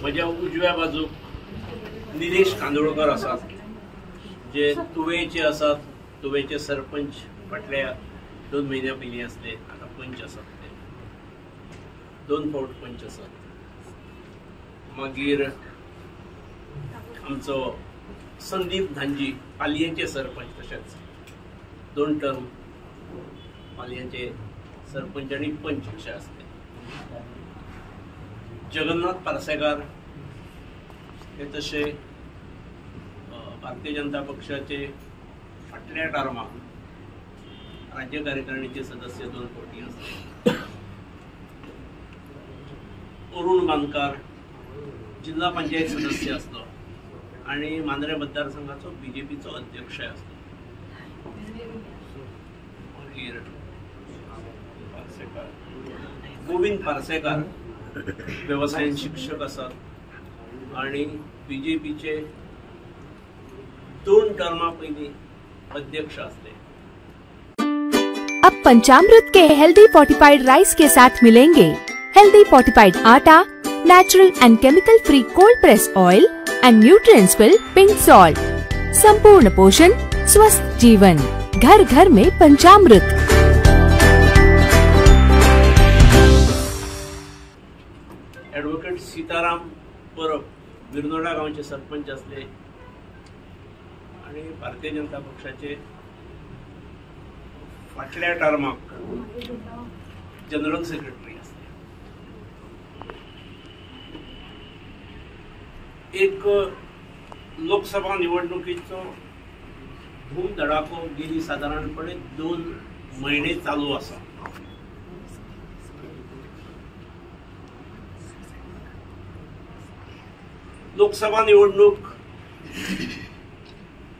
म्हज्या उजव्या बाजूक निलेश कांदोळकर आसात, जे तुवेचे आसात. तुवेचे सरपंच फाटल्या 2 महिन्या पयलीं आसले, आता पंच आसात. ते 2 फावट पंच आसात. मागीर आमचो संदीप धांजी पालयेचे सरपंच, तशेंच 2 टर्म पालयेचे सरपंच आनी पंच अशें आसले. जगन्नाथ पार्सेकार हे तशे भारतीय जनता पक्षाचे फाटल्या टर्माक राज्य कार्यकारिणीचे सदस्य 2 फावटी आसले. अरुण बांदकार जिल्हा पंचायत सदस्य आसलो आणि मांद्रे मतदारसंघाचो बीजेपीचो अध्यक्ष आसलो. मागीर गोविंद पार्सेकार व्यवसाय शिक्षक आसात आणि बीजेपीचे 2 टर्मा पयलीं अध्यक्ष आसले. अब पंचामृत के हेल्दी फोर्टिफाइड राइस के साथ मिलेंगे healthy fortified atta, natural and chemical free cold press oil and nutrients filled pink salt. संपूर्ण पोषण, स्वस्थ जीवन, घर घर में पंचामृत. एडवोकेट सीताराम परब बिरनोडा गांवचे सरपंच असले आणि भारतीय जनता पक्षाचे फाटल्या टर्माक जनरल सेक्रेटरी असले. एक लोकसभा निवडणुकीचो धूम धडाको गेली साधारणपणे 2 महिने चालू आसा. लोकसभा निवडणूक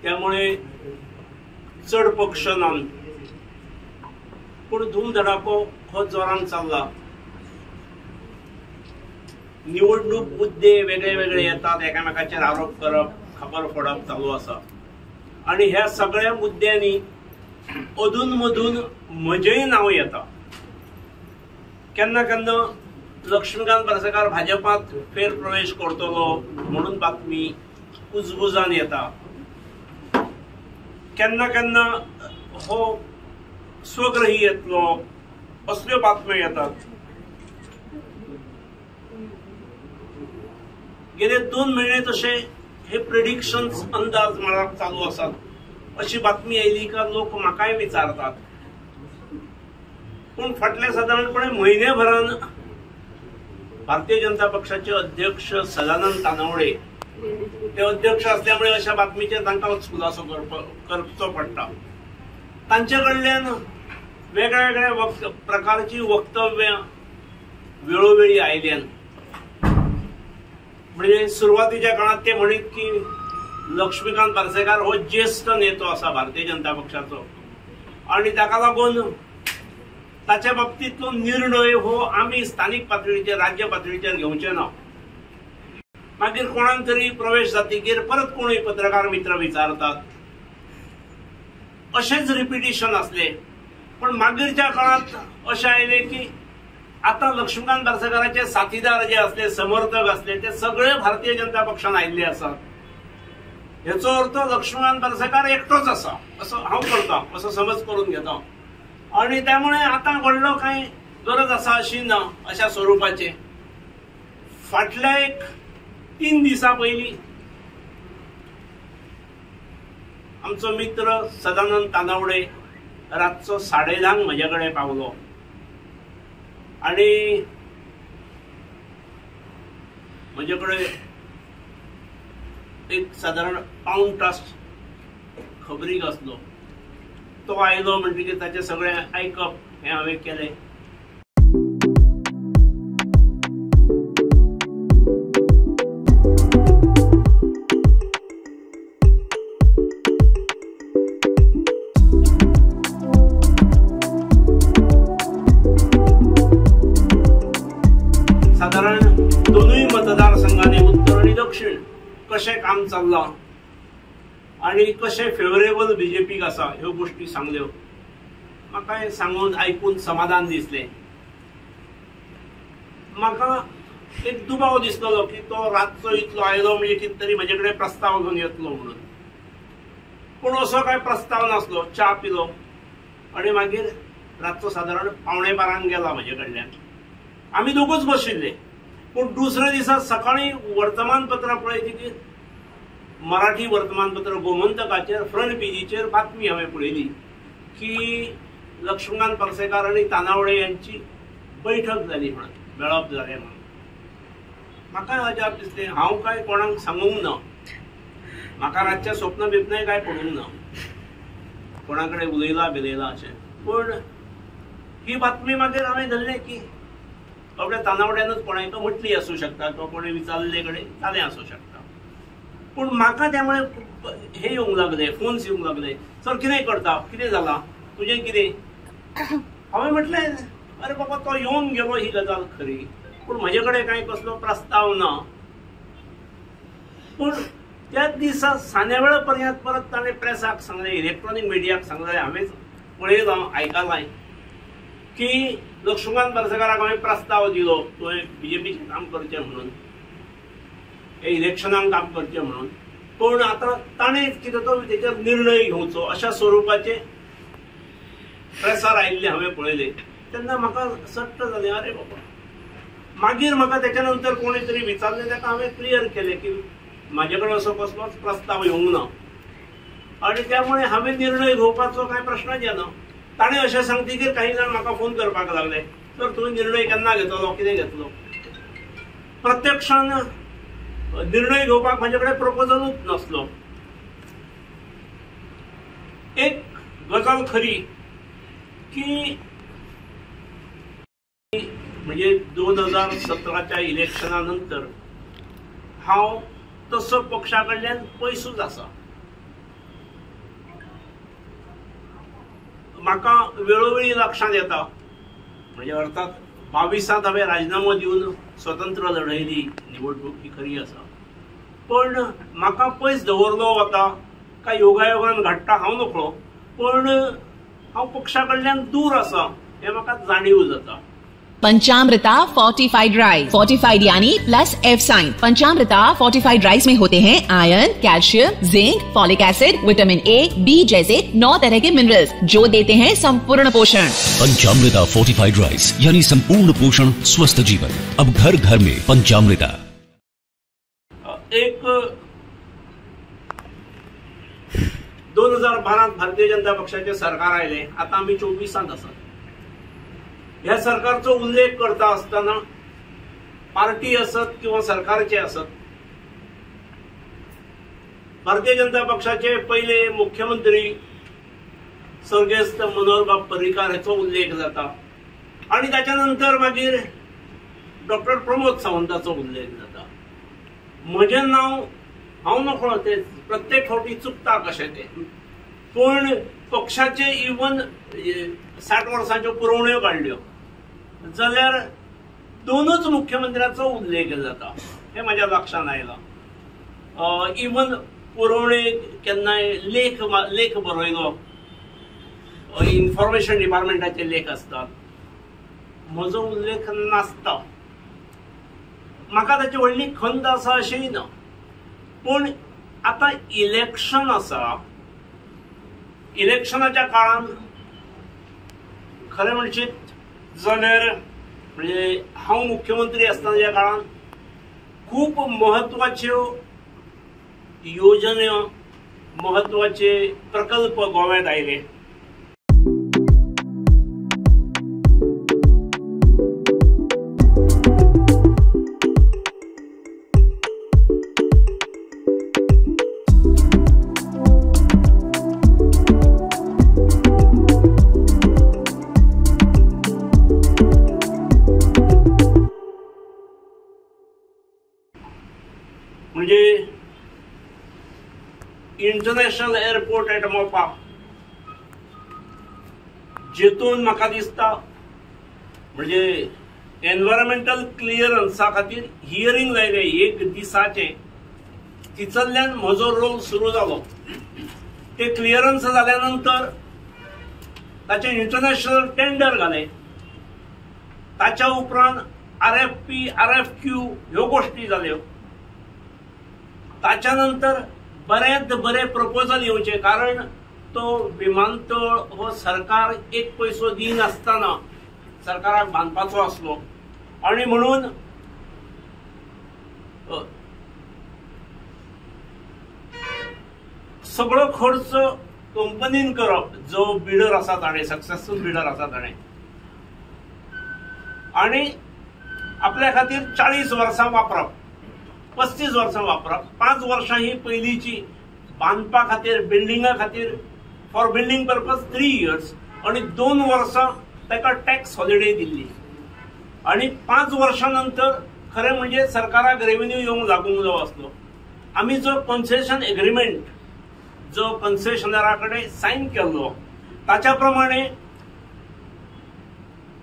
त्यामुळे चढ पक्ष नान, पण धूम धडाको हो जोरान चालला. निवडणूक मुद्दे वेगळे वेगळे येतात, एकामेकाचेर आरोप करप, खबर फोडप चालू आसा आणि ह्या सगळ्या मुद्द्यांनी अधून मधून म्हजेय नाव येता. केन्ना केन्ना लक्ष्मीकांत पार्सेकार भाजपात फेर प्रवेश करतलो म्हणून बातमी कुजबुजान येता. केन्ना केन्ना हो स्वग्रही येतलो असल्यो बातम्यो येतात. गेले 2 महिने तशे हे प्रेडिक्शन्स अंदाज मारप चालू आसात. अशी बातमी आयली का लोक म्हाकाय विचारतात. पण फाटल्या साधारणपणे म्हयनेभरान भारतीय जनता पक्षाचे अध्यक्ष सदानंद तानावडे ते अध्यक्ष असल्यामुळे अशा बातमीचेर तांकां खुलासो करचो पडटा. तांचे कडल्यान वेगळ्या वेगळ्या प्रकारची वक्तव्यां वेळोवेळी आयल्यान. म्हणजे सुरुवातीच्या काळात ते म्हणीत की लक्ष्मीकांत पार्सेकार हो ज्येष्ठ नेतो आसा भारतीय जनता पक्षाचो आणि ताका लागून ताच्या बाबतीतलो निर्णय हो आमी स्थानिक पातळीचेर, राज्य पातळीचेर घेवचे ना. मागीर कोणाक तरी प्रवेश जातकीर परत कोणूय पत्रकार मित्र विचारतात. अशेच रिपिटेशन असले. पण मागीरच्या काळात अशें आयले की आता लक्ष्मीकांत पार्सेकाराचे साथीदार जे असले, समर्थक असले, ते सगळे भारतीय जनता पक्षान आयिल्ले आसात. हेचो अर्थ लक्ष्मीकांत पार्सेकार एकटोच आसा असो हांव करता, असो समज करून घेता. आणि त्यामुळे आता व्हडलो कांय गरज आसा अशी ना अशा स्वरूपाचे. फाटल्या 3 दिसा पयलीं आमचो मित्र सदानंद तानावडे रातचो 10:30 म्हजे कडेन पावलो आणि म्हजे कडेन एक साधारण पाऊण तास खबरीक आसलो. तो आयलो म्हणटकीर ताचे सगळे आयकप हें हांवें केलें. साधारण 2 मतदारसंघांनी उत्तर आणि दक्षिण कशें काम चल्लां आणि कशें फेवरेबल बीजेपीक आसा ह्यो गोष्टी सांगल्यो. म्हाका सांगून आयकून समाधान दिसलें. म्हाका एक दुबाव दिसलो की तो रातचो इतलो आयलो म्हणजे कितें तरी म्हजे कडेन प्रस्ताव घेवन येतलो म्हणून. पूण असो काय प्रस्ताव नासलो. च्या पिलो आनी मागीर रातचो सादारण 11:15 गेला म्हजे कडल्यान. आमी दोगूच बशिल्ले. पूण दुसऱ्या दिसा सकाळी वर्तमानपत्रां पळयतकीर मराठी वर्तमानपत्र गोमंतकाचेर फ्रंट पेजीचेर बातमी हांवें पळयली की लक्ष्मण पर्सेकार आनी तानावडे यांची बैठक जाली म्हणून, मेळप जालें म्हणून. म्हाका अजाप दिसलें. हांव काय कोणाक सांगूंक ना, म्हाका रातचें स्वप्न बिपनय काय पडूंक ना, कोणा कडेन उलयला अशें. पूण ही बातमी मागीर हांवें धरलें की बाबड्या तानावड्यानूच कोणाक म्हटली आसूं शकता किंवा कोणें विचारले कडेन जालें आसूं शकता. पूण म्हाका त्यामुळे हे येवंक लागले, फोन्स येवंक लागले. सर कितें करता, कितें जालां, तुजें कितें. हांवें म्हटलें अरे बाबा तो येवन गेलो ही गजाल खरी, पूण म्हजे कडेन कांय कसलो प्रस्ताव ना. पूण त्याच दिसा सान्या पर्यंत परत ताणें प्रेसाक सांगलें, इलेक्ट्रॉनीक मिडियाक सांगलें, हांवें पळयलां आयकलां की लक्ष्मण पर्सेकाराक हांवें प्रस्ताव दिलो तुवें बीजेपीचें काम करचें म्हणून, हे इलेक्शनाक काम करचें म्हणून. पूण आतां ताणें कितें तो तेचेर निर्णय घेवचो अशा स्वरुपाचे प्रेसार आयिल्ले हांवें पळयले. तेन्ना म्हाका सट्ट जालें अरे बाबा. मागीर म्हाका तेच्या नंतर कोणी तरी विचारलें, ताका हांवें क्लियर केलें की म्हाजे कडेन असो कसलोच प्रस्ताव येवंक ना आनी त्यामुळे हांवें निर्णय घेवपाचो कांय प्रश्नच येना. ताणें अशें सांगतकीर काही जाण म्हाका फोन करपाक लागले, तर तुवें निर्णय केन्ना घेतलो, कितें घेतलो. प्रत्यक्षान निर्णय घेवपाक म्हाजे कडेन प्रपोजलूच नासलो. एक गजाल खरी की म्हणजे 2017च्या इलेक्शना नंतर हांव तसो पक्षा कडल्यान पयसूच आसा. म्हाका वेळोवेळी लक्षांत येता, म्हणजे अर्थात 22 हांवें राजिनामो दिवन स्वतंत्र लढयली निवडणूक ही खरी आसा. पण म्हाका पयस दवरलो वता काय योगायोगान घडटा हांव नकळो, पण हांव पक्षा कडल्यान दूर आसा हें म्हाका जाणीव जाता. पंचामृता फोर्टिफाइड राइस, फोर्टिफाइड यानी प्लस F साइन. पंचामृता फोर्टिफाइड राइस में होते हैं iron, calcium, zinc, folic acid, vitamin A, B जैसे 9 तरह के मिनरल्स जो देते हैं संपूर्ण पोषण. पंचामृता फोर्टिफाइड राइस यानी संपूर्ण पोषण, स्वस्थ जीवन. अब घर घर में पंचामृता. एक 2012 भारतीय जनता पक्षाचे सरकार आयले. आता आम्ही 24 आसात. ह्या सरकारचो उल्लेख करता असताना पार्टी असत किंवा सरकारचे असत, भारतीय जनता पक्षाचे पहिले मुख्यमंत्री सर्गेस्त मनोहरबाब पर्रीकार हाचो उल्लेख जाता आणि त्याच्यानंतर मागीर डॉक्टर प्रमोद सावंताचो उल्लेख जाता. म्हजें नाव हांव नकळो, ते प्रत्येक फावटी चुकता कशें ते. पण पक्षाचे इवन 60 वर्सांच्यो पुरवण्यो काडल्यो जाल्यार दोनच मुख्यमंत्र्याचो उल्लेख जाता. हे म्हज्या लक्षांत आयलां. इवन पुरवणे केन्नाय लेख बरयलो, इन्फॉर्मेशन डिपार्टमेंटाचे लेख असतात, म्हजो उल्लेख नासता. म्हाका ताची व्हडली खंत आसा अशेंय ना. पण आतां इलेक्शन आसा, इलेक्शनाच्या काळान खरें म्हणशीत जाल्यार म्हणजे हांव मुख्यमंत्री आसतनाच्या काळान खूब महत्वाच्यो योजना, महत्वाचे प्रकल्प गोव्यात आयले. म्हणजे इंटरनॅशनल एअरपोर्ट एट मोपा, जेतून म्हाका दिसता म्हणजे एनवायरमेंटल क्लियरन्सा खातीर हियरिंग जायले 1 दिसाचे, तितल्यान म्हजो रोल सुरू जालो. ते क्लियरन्स जाल्या नंतर ताचे इंटरनॅशनल टेंडर घाले. ताच्या उपरांत RFP RFQ ह्यो गोष्टी जाल्यो. ताच्या नंतर बरेच बरे प्रपोजल येवचे, कारण तो विमानतळ हो सरकार एक पैसो दिनासतना सरकाराक बांदपाचो आसलो आणि म्हणून सगळो खर्च कंपनीन करप, जो बिडर आसा ताणे, सक्सेसफुल बिडर आसा ताणे, आणि आपल्या खातीर 40 वर्सां वापरप, 35 वर्सां वापरप. 5 वर्सां ही पयलींची बांदपा खातीर, बिल्डिंगा खातीर, फॉर बिल्डिंग पर्पज 3 years, आणि 2 वर्सां ताका टॅक्स हॉलिडे दिल्ली. आणि 5 वर्सां नंतर खरें म्हणजे सरकाराक रेव्हेन्यू येवंक लागूंक जाय आसलो. आमी जो कन्सेशन एग्रीमेंट जो कन्सेशनरा कडेन सायन केल्लो ताच्या प्रमाणे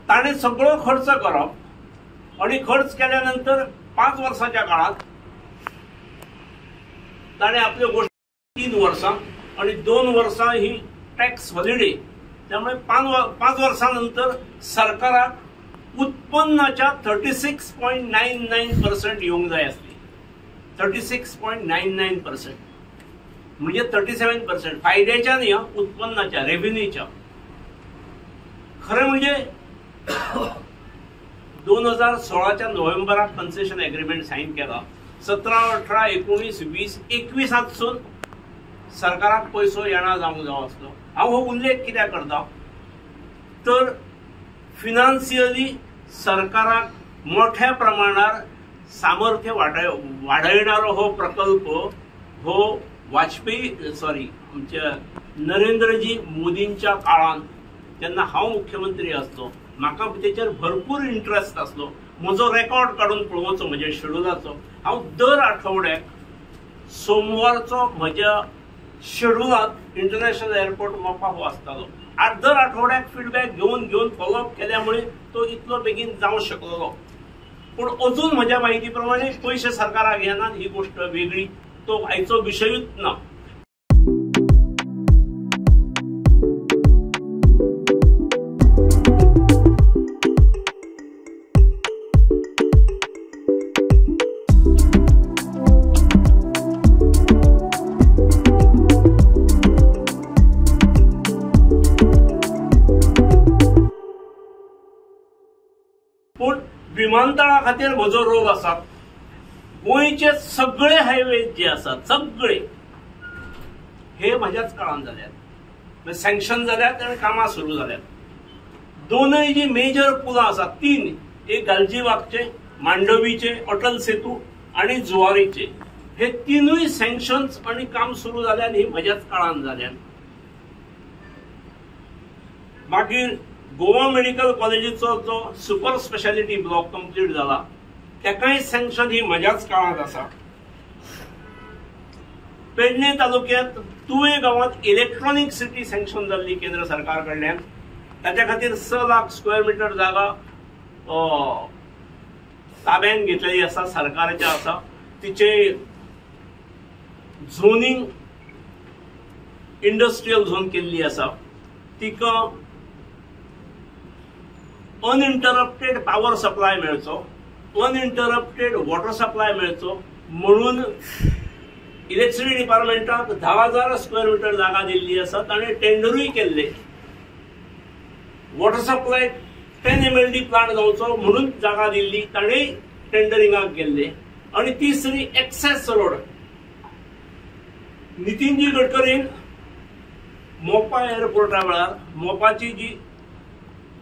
ताणे सगळो खर्च करप आणि खर्च केल्या नंतर 5 वर्साच्या काळात ताणे आपल्यो गोष्टी 3 वर्सां आणि 2 वर्सां ही टॅक्स हॉलिडे. त्यामुळे 5 वर्सांनंतर सरकाराक उत्पन्नाच्या 36.99% येवंक जाय आसली. 36.99% म्हणजे 37% फायद्याच्या न्ही, उत्पन्नाच्या, रेव्हेन्यूच्या. खरें म्हणजे 2016च्या नोव्हेंबराक कन्सेशन एग्रीमेंट सायन केला. 17, 18, 19, 20, 21 सरकाराक पैसो येणा जावंक जाय आसलो. हांव हो उल्लेख कित्याक करता तर फिनान्शियली सरकाराक मोठ्या प्रमाणात सामर्थ्य वाडयणारो हो प्रकल्प हो आमच्या नरेंद्रजी मोदींच्या काळात जेन्ना हांव मुख्यमंत्री आसलो म्हाका तेचेर भरपूर इंट्रस्ट आसलो. म्हजो रेकॉर्ड काडून पळोवचो म्हज्या शेड्युलाचो. हांव दर आठवड्याक सोमवारचो म्हज्या शेड्युलात इंटरनॅशनल एअरपोर्ट मोपा हो आसतालो. दर आठवड्याक फीडबॅक घेवन फॉलोअप केल्यामुळे तो इतलो बेगीन जावंक शकलो. पूण अजून म्हज्या माहिती प्रमाणे पयशे सरकाराक येनात ही गोष्ट वेगळी, तो आयचो विशयूच ना. पूण विमानतळा खातीर म्हजो रोल आसा. गोंयचे सगळे हायवे जे आसात सगळे हे म्हाज्याच काळान जाल्यात, सँक्शन जाल्यात आनी कामां सुरू जाल्यात. दोनूय जी मेजर पुलां आसात 3, एक गालजीबागचे, मांडवीचे, अटल सेतू आणि जुवारीचे, हे 3य सँक्शन्स आणि काम सुरू जाल्यात. ही म्हज्याच काळान जाल्यात. मागीर गोवा मेडिकल कॉलेजीचो जो सुपर स्पेशालिटी ब्लॉक कंप्लीट जाला तेकाय सँक्शन ही म्हज्याच काळात आसा. पेडणे तालुक्यांत तुवे गावात इलेक्ट्रॉनिक सिटी सँक्शन जाल्ली केंद्र सरकार कडल्यान. ताच्या खातीर 6 लाख स्क्वेअर मिटर जागा ताब्यान घेतलेली आसा, सरकारच्या आसा. तिचे झोनिंग इंडस्ट्रियल झोन केल्ली आसा. तिका अनइंटरप्टेड पॉवर सप्लाय मेळचो, अनइंटरप्टेड वॉटर सप्लाय मेळचो म्हणून इलेक्ट्रिसिटी डिपार्टमेंटाक 10,000 स्क्वेअर मिटर जागा दिल्ली आसा. ताणें टेंडरूय केल्ले. वॉटर सप्लाय 10 MLD प्लांट जावचो म्हणून जागा दिल्ली, ताणें टेंडरिंगाक गेल्ले. आणि तिसरी एक्सेस रोड. नितीनजी गडकरीन मोपा एअरपोर्टा वेळार मोपाची जी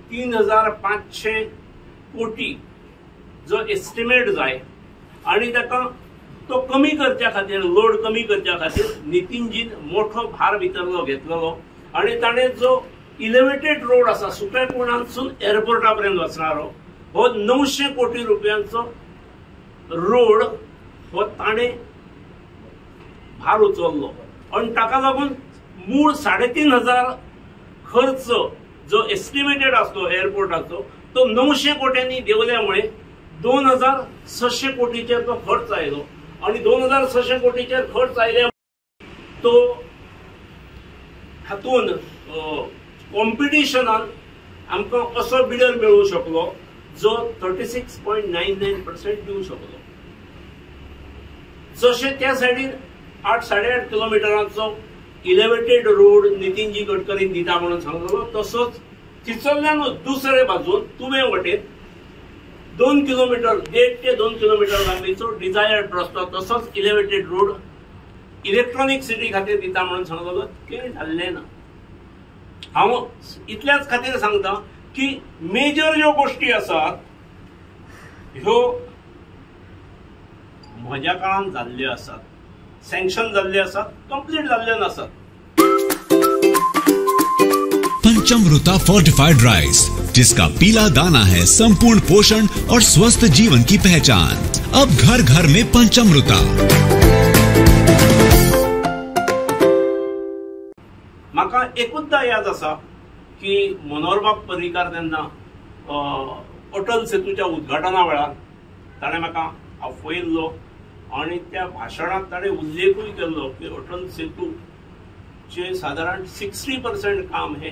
3,500 कोटी जो एस्टिमेट जाय आणि ताका तो कमी करच्या खातीर, लोड कमी करच्या खातीर नितीनजीन मोठो भार भितरलो घेतलेलो. आणि ताणें जो इलेवेटेड रोड आसा सुक्या कोणासून एअरपोर्टा पर्यंत वचणारो हो 900 कोटी रुपयांचो रोड हो ताणें भार उचललो. आणि ताका लागून मूळ 3,500 खर्च जो एस्टिमेटेड असतो एअरपोर्टाचो तो 900 कोट्यांनी देवल्यामुळे 2,600 कोटीचेर तो खर्च आयलो. आणि 2,600 कोटीचेर खर्च आयल्या तो हातून कॉम्पिटिशनान आमकां असो बिडर मेळूं शकलो जो 36.99% दिवंक शकलो. जशें त्या सायडीन 8-8.5 किलोमिटरांचो इलेवेटेड रोड नितीनजी गडकरीन दिता म्हणून सांगलो, तसोच थिचरल्यानूच दुसरे बाजून तुवे वटेन 2 किलोमीटर 1.5 ते 2 किलोमीटर लांबीचो डिझायर्ड रस्तो तसोच इलेवेटेड रोड इलेक्ट्रॉनिक सिटी खातीर दिता म्हणून सांगलो. कितें जाल्लें ना. हांव इतल्याच खातीर सांगता की मेजर ज्यो गोष्टी आसात ह्यो म्हज्या काळांत जाल्ल्यो आसात, सँक्शन जाल्ल्यो आसात, कंप्लीट जाल्ल्यो नासात. पंचामृता फोर्टिफाइड राइस, जिसका पीला दाना है संपूर्ण पोषण और स्वस्थ जीवन की पहचान. अब घर घर में पंचामृता. म्हाका एकूचदा याद आसा की मनोहरबाब पर्रीकार तेन्ना अटल सेतूच्या उद्घाटना वेळार ताणें म्हाका आपयल्लो आनी त्या भाशणांत ताणें उल्लेखूय केल्लो की अटल सेतूचे सादारण 60% काम हे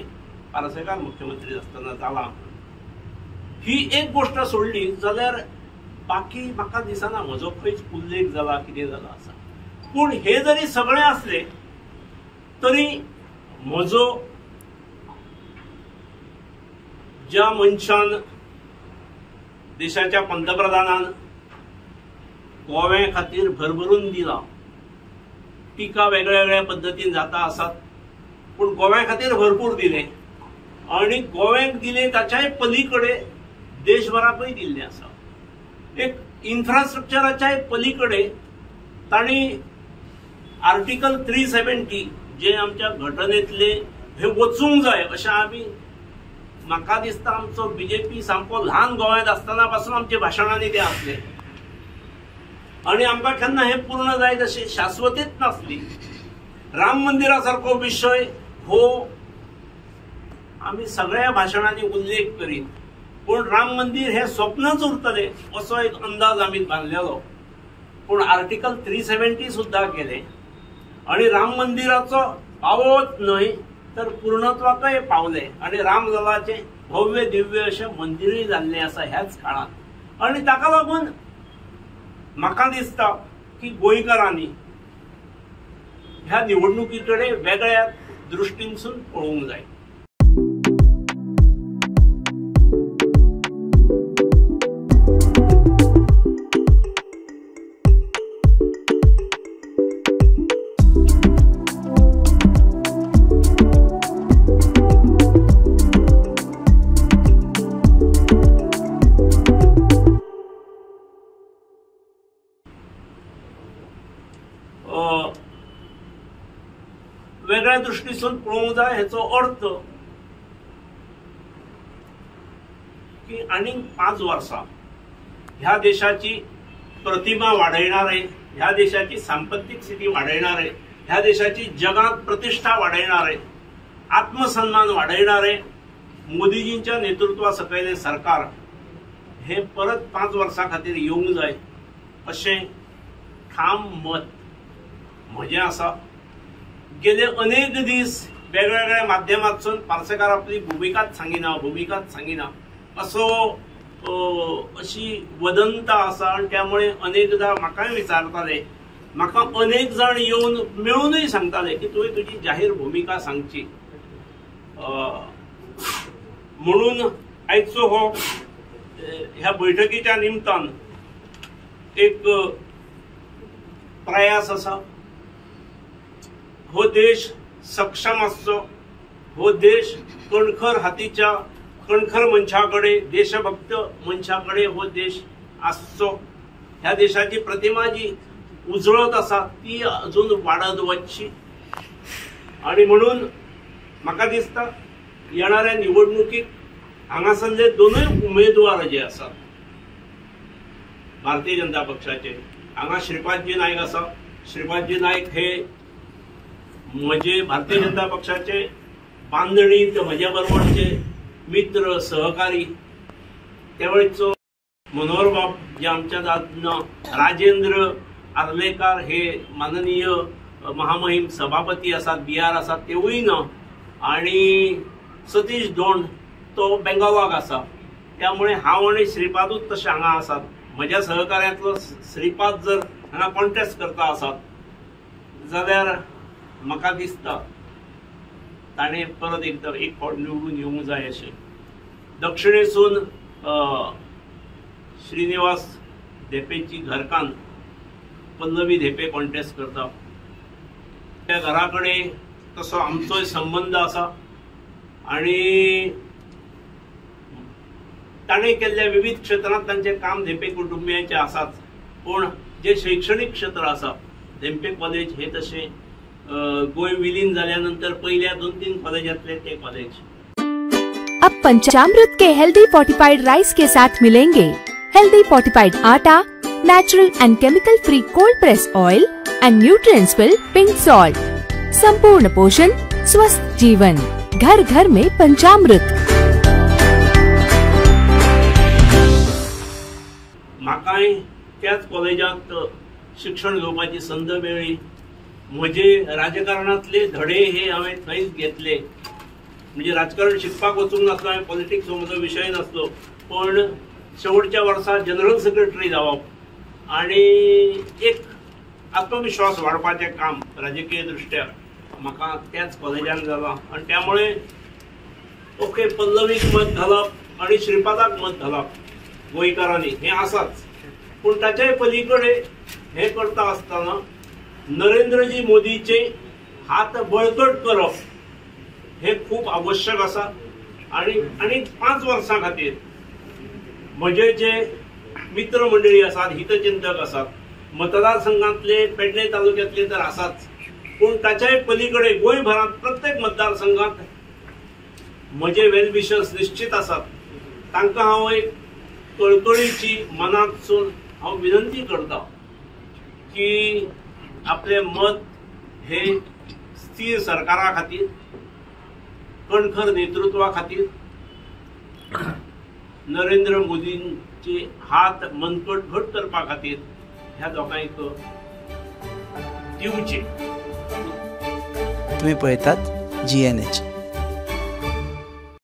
पार्सेकार मुख्यमंत्री आसतना जालां. ही एक गोष्ट सोडली जाल्यार बाकी म्हाका दिसना म्हजो खंयच उल्लेख जाला कितें जाला आसा. पूण हे जरी सगळें आसलें तरी म्हजो ज्या मनशान देशाच्या पंतप्रधानान गोव्या खातीर भरभरून दिला, टिका वेगळ्या वेगळ्या पद्धतीन जाता आसात, पूण गोव्या खातीर भरपूर दिले आणि गोव्याक दिले ताच्याय पलीकडे देशभराकूय दिल्ले आसा. एक इन्फ्रास्ट्रक्चराच्याय पलीकडे तांणी आर्टिकल 370 जे आमच्या घटनेतले हे वचूंक जाय अशें आमी म्हाका दिसता आमचो बीजेपी सामको ल्हान गोंयांत आसतना पासून आमच्या भाशणांनी ते आसले आणि आमकां केन्ना हे पूर्ण जायत अशी शाश्वतीच नासली. राम मंदिरा सारको विशय हो आमी सगळ्या भाशणांनी उल्लेख करीत, पूण राम मंदिर हे स्वप्नच उरतले असो एक अंदाज आमी बांदलेलो. पूण आर्टिकल 370 सुद्दां केले आणि राम मंदिराचो पावत न्हय तर पूर्णत्वाकय पावले आणि रामललाचे भव्य दिव्य अशें मंदिरूय जाल्लें आसा ह्याच काळात. आणि ताका लागून म्हाका दिसता की गोंयकारांनी ह्या निवडणुकीकडे वेगळ्या दृश्टीनसून पळोवंक जाय. वेगळ्या दृष्टीसून पळोवंक जाय हेचो अर्थ की आनीक 5 वर्सां ह्या देशाची प्रतिमा वाडयणारे, ह्या देशाची सांपत्तीक स्थिती वाडयणारे, ह्या देशाची जगात प्रतिष्ठा वाडयणारे, आत्मसन्मान वाडयणारे मोदीजींच्या नेतृत्वा सकयले सरकार हे परत 5 वर्सां खातीर येवंक जाय अशें ठाम मत म्हजें आसा. गेले अनेक दीस वेगवेगळ्या माध्यमांतसून पार्सेकार आपली भुमिकाच सांगिना असो अशी वदंता आसा आणि त्यामुळे अनेकदा म्हाकाय विचारताले, म्हाका अनेक जण येवन मेळूनय सांगताले की तुवें तुजी जाहीर भुमिका सांगची. म्हणून आयचो हो ह्या बैठकीच्या निमतान एक प्रयास आसा. हो देश सक्षम आसचो, हो देश कणखर हातीच्या कणखर मनशाकडे, देशभक्त मनशाकडे हो देश आसचो. ह्या देशाची प्रतिमा जी उजळत आसा ती अजून वाडत वचची. आणि म्हणून म्हाका दिसता येणाऱ्या निवडणुकीत हांगासरले दोनूय उमेदवार जे आसात भारतीय जनता पक्षाचे, हांगा श्रीपादजी नायक आसा. श्रीपादजी नायक हे म्हजे भारतीय जनता पक्षाचे बांदणीत म्हज्या बरोबरचे मित्र सहकारी. त्यावेळेचो मनोहरबाब जे आमच्या दादना, राजेंद्र आर्लेकार हे माननीय महामहिम सभापती आसात, बिहार आसात तेवूय ना. आणि सतीश दोंड तो बेंगालाक आसा. त्यामुळे हांव आनी श्रीपादूच तशे हांगा आसात. म्हज्या सहकार्यांतलो श्रीपाद जर हांगा कॉन्टेस्ट करता आसात जाल्यार म्हाका दिसता ताणें परत एकदा एक फावट निवडून येवंक जाय अशें. दक्षिणेसून श्रीनिवास धेपेची घरकान्न पल्लवी धेपे कॉन्टेस्ट करता. त्या घरा कडेन तसो आमचोय संबंद आसा आनी ताणें केल्ल्या विविध क्षेत्रांत तांचें काम धेपे कुटुंबियांचें आसाच. पूण जे शैक्षणीक क्षेत्र आसा धेपे कॉलेज हे तशें गोंय विलीन जाल्या नंतर पयल्या 2-3 कॉलेजांतले ते कॉलेज. अब पंचामृत के हेल्दी फोर्टिफाइड राइस के साथ मिलेंगे healthy fortified atta, natural and chemical free cold press oil and nutrients fill pink salt. संपूर्ण पोषण, स्वस्थ जीवन, घर घर में पंचामृत. म्हाकाय त्याच कॉलेजांत शिक्षण घेवपाची संद मेळ्ळी. म्हजे राजकारणांतले धडे हे हांवें थंयच घेतले. म्हणजे राजकारण शिकपाक वचूंक नासलो, हांवें पॉलिटिक्स हो म्हजो विशय नासलो. पण शेवटच्या वर्सा जनरल सेक्रेटरी जावप आनी एक आत्मविश्वास वाडपाचें काम राजकीय दृश्ट्या म्हाका त्याच कॉलेजान जालां. आनी त्यामुळे ओके पल्लवीक मत घालप आनी श्रीपादाक मत घालप गोंयकारांनी हें आसाच. पूण ताचे पलीकडे हें करता आसतना नरेंद्रजी मोदीचे हात बळकट करप हे खूप आवश्यक आसा. आनी 5 वर्सां खातीर म्हजे जे मित्र मंडळी आसात, हितचिंतक आसात, मतदारसंघांतले पेडणे तालुक्यांतले तर आसाच, पूण ताच्याय पलीकडे गोंयभरांत प्रत्येक मतदारसंघात म्हजे वेल विशर्स निश्चित आसात. तांकां हांव एक कळकळीची मनांतसून हांव विनंती करता की आपले मत हे स्थिर सरकारा खातीर, कणखर नेतृत्वा खातीर नरेंद्र मोदींचे हात मनकट घट करपा खातीर ह्या लोकांक दिवचे. तुम्ही पळयतात GNH.